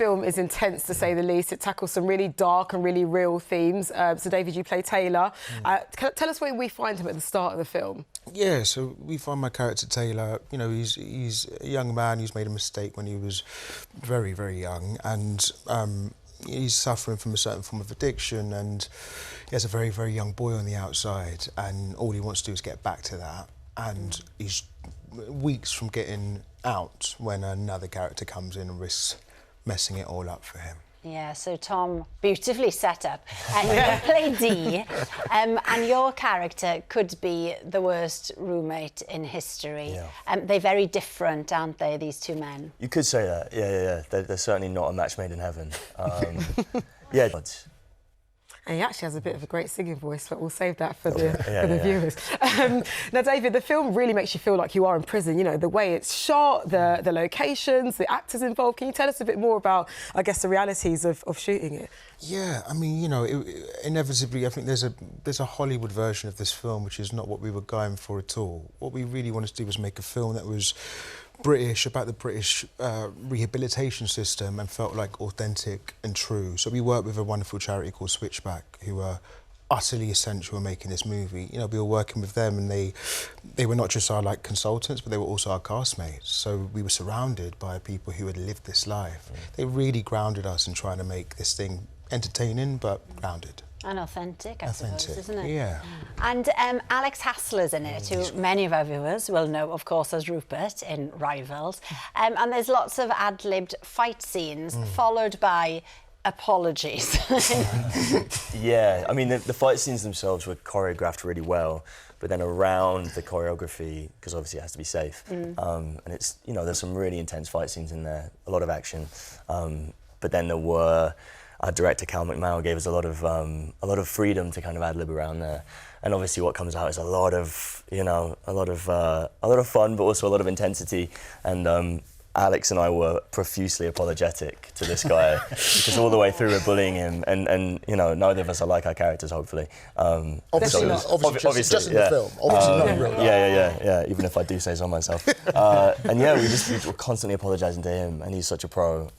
film is intense, to say the least. It tackles some really dark and really real themes. So, David, you play Taylor. Tell us where we find him at the start of the film. Yeah, so we find my character Taylor. You know, he's a young man who's made a mistake when he was very, very young, and he's suffering from a certain form of addiction, and he has a very, very young boy on the outside, and all he wants to do is get back to that. And he's weeks from getting out when another character comes in and risks messing it all up for him. Yeah, so Tom, beautifully set up. You play Dee, and your character could be the worst roommate in history. Yeah. They're very different, aren't they, these two men? You could say that, yeah. They're certainly not a match made in heaven. Yeah. And he actually has a bit of a great singing voice, but we'll save that for the viewers. Now, David, the film really makes you feel like you are in prison. You know, the way it's shot, the locations, the actors involved. Can you tell us a bit more about, I guess, the realities of shooting it? Yeah, I mean, you know, inevitably, I think there's a Hollywood version of this film, which is not what we were going for at all. What we really wanted to do was make a film that was British, about the British rehabilitation system, and felt like authentic and true. So we worked with a wonderful charity called Switchback, who were utterly essential in making this movie. You know, we were working with them, and they were not just our consultants, but they were also our castmates. So we were surrounded by people who had lived this life. They really grounded us in trying to make this thing entertaining but grounded. And authentic, I suppose, isn't it? Yeah. And Alex Hassler's in it, who many of our viewers will know, of course, as Rupert in Rivals. And there's lots of ad-libbed fight scenes, followed by apologies. Yeah, I mean, the fight scenes themselves were choreographed really well, but then around the choreography, because obviously it has to be safe, and it's, you know, there's some really intense fight scenes in there, a lot of action, but then there were... Our director, Cal McMahon, gave us a lot of freedom to kind of ad-lib around there. And obviously what comes out is a lot of, you know, a lot of fun, but also a lot of intensity. And Alex and I were profusely apologetic to this guy because all the way through we're bullying him, and you know, neither of us are like our characters, hopefully. Obviously not. Obviously just in the film. Obviously not in real life. Yeah. Even if I do say so myself. And yeah, we were constantly apologising to him, and he's such a pro.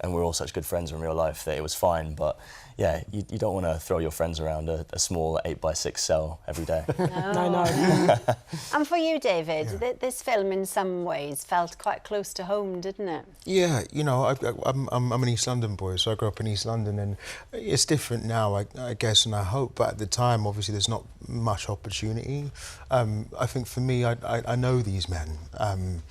And we're all such good friends in real life that it was fine, but yeah, you don't want to throw your friends around a small 8x6 cell every day. No. And for you, David, this film in some ways felt quite close to home, didn't it? Yeah, you know, I'm an East London boy, so I grew up in East London, and it's different now, I guess, and I hope, but at the time, obviously, there's not much opportunity. I think for me, I know these men.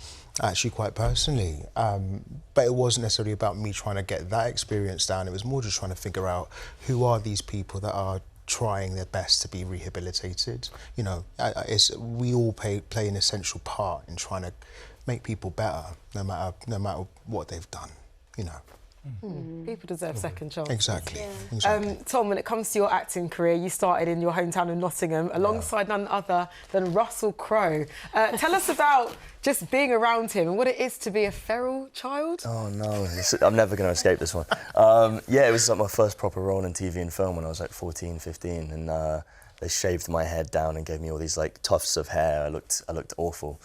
Actually quite personally, but it wasn't necessarily about me trying to get that experience down. It was more just trying to figure out who are these people that are trying their best to be rehabilitated. You know, we all play an essential part in trying to make people better, no matter what they've done, you know. People deserve second chance. Exactly. Yeah. Exactly. Tom, when it comes to your acting career, you started in your hometown of Nottingham alongside none other than Russell Crowe. Tell us about just being around him and what it is to be a feral child. Oh no, I'm never going to escape this one. Yeah, it was like my first proper role in TV and film when I was like 14, 15, and they shaved my head down and gave me all these like tufts of hair. I looked awful.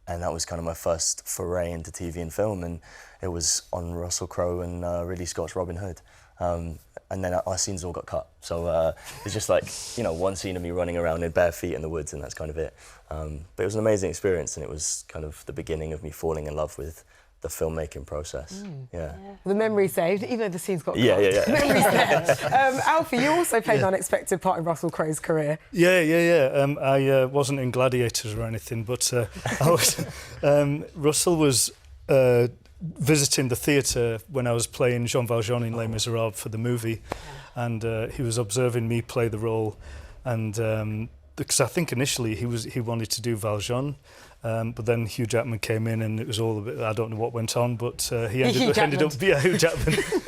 And that was kind of my first foray into TV and film, and it was on Russell Crowe and Ridley Scott's Robin Hood. And then our scenes all got cut. So it's just like, you know, one scene of me running around in bare feet in the woods, and that's kind of it. But it was an amazing experience, and it was kind of the beginning of me falling in love with the filmmaking process. Yeah. The memory saved, even though the scene's got cut. Yeah. Memory's there. Alfie, you also played an unexpected part in Russell Crowe's career. Yeah. I wasn't in Gladiators or anything, but Russell was visiting the theatre when I was playing Jean Valjean in Les Miserables for the movie, and he was observing me play the role, and because I think initially he wanted to do Valjean, but then Hugh Jackman came in, and it was all a bit, I don't know what went on, but Hugh Jackman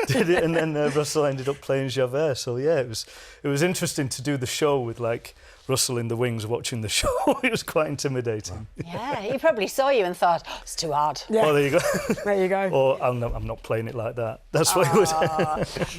did it, and then Russell ended up playing Javert. So yeah, it was interesting to do the show with like Russell in the wings watching the show. It was quite intimidating. Yeah, he probably saw you and thought, oh, it's too hard. Yeah. Oh, there you go. There you go. Or I'm not playing it like that. That's what it was.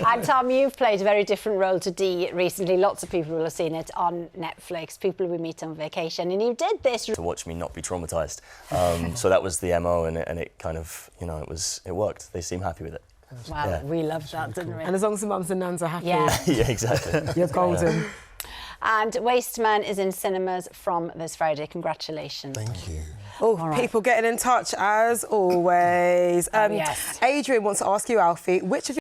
And Tom, you've played a very different role to Dee recently. Lots of people will have seen it on Netflix, People We Meet on Vacation, and you did this. To watch me not be traumatised traumatized. So that was the MO, and it kind of, you know, it worked. They seemed happy with it. Well, we loved that, didn't we? And as long as the mums and nans are happy, Yeah. Yeah, exactly. you're golden. And Wasteman is in cinemas from this Friday. Congratulations. Thank you. Oh, All right. people getting in touch as always. Yes. Adrian wants to ask you, Alfie, which of